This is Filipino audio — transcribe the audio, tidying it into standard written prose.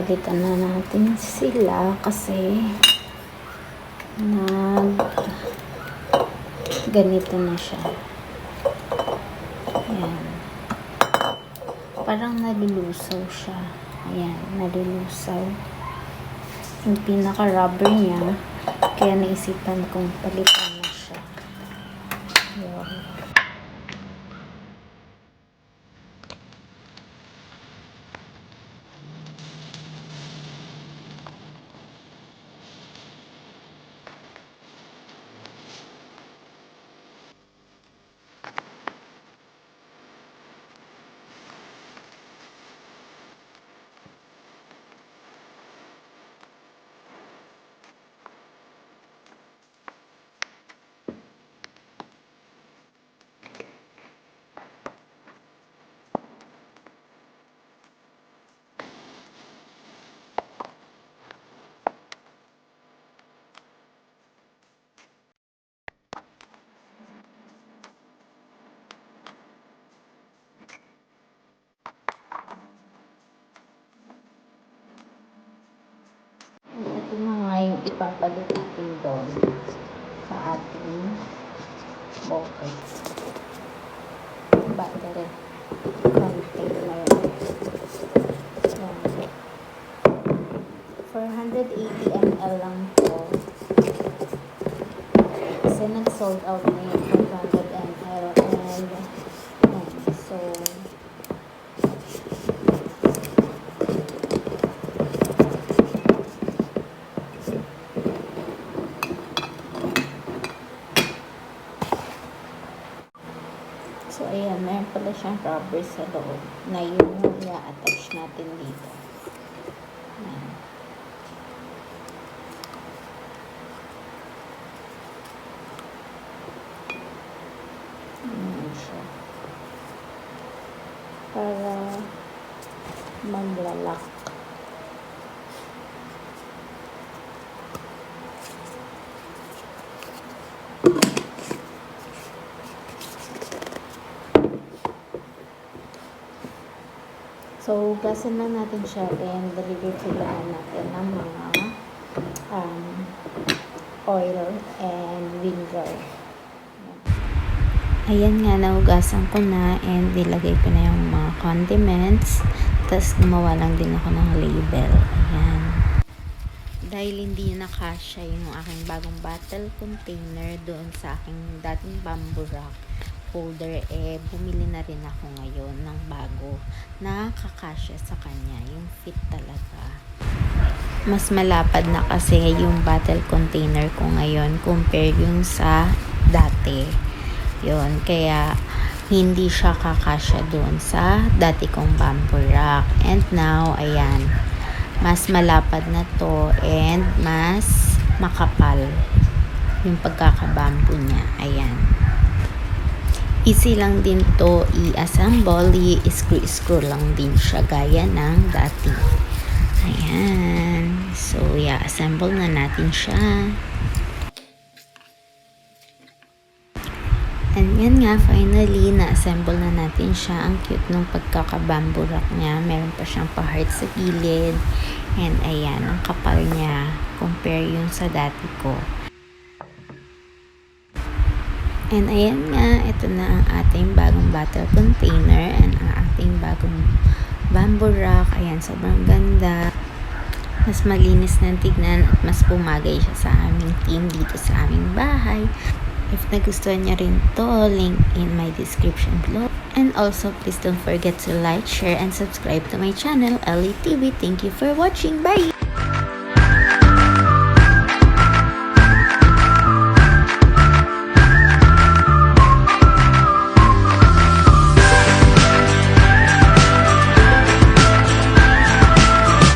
papalitan na natin sila kasi ganito na siya. Ayan. Parang nalulusaw siya. Ayan, nalulusaw. Yung pinaka-rubber niya, kaya naisipan kong palitan na siya. Ayan. Ito na nga yung ipapalit natin doon sa ating bokeh. Battery container. 480 ml lang po. Kasi nag-sold out na yung 500 ml. And so ayan, meron pala siyang rubber sa loob na yung i-attach natin dito. Ayan. Ayan siya. Para maglalak. So, gasan lang natin siya and refill natin ng mga oil and vinegar. Ayan nga, naugasan ko na and nilagay ko na yung mga condiments. Tapos, gumawa lang din ako ng label. Ayan. Dahil hindi na kasya yung aking bagong bottle container doon sa aking dating bamboo rack holder, bumili na rin ako ngayon ng bago na kakasya sa kanya, yung fit talaga. Mas malapad na kasi yung bottle container ko ngayon compare yung sa dati. Yun, kaya hindi siya kakasya doon sa dati kong bamboo rack. And now, ayan, mas malapad na to and mas makapal yung pagkakabamboo niya. Ayan. Easy lang din to i-assemble, i-screw lang din siya gaya ng dati. Ayan. So, assemble na natin siya. And yan nga, finally, na-assemble na natin siya. Ang cute nung pagkaka-bamboo rack niya. Meron pa siyang pa-heart sa gilid. And ayan, ang kapal niya. Compare yung sa dati ko. And ayan nga, ito na ang ating bagong bottle container and ang ating bagong bamboo rack. Ayan, sobrang ganda. Mas malinis na tignan at mas pumagay siya sa aming team dito sa aming bahay. If nagustuhan niya rin to, link in my description below. And also, please don't forget to like, share, and subscribe to my channel, Ellie TV. Thank you for watching. Bye!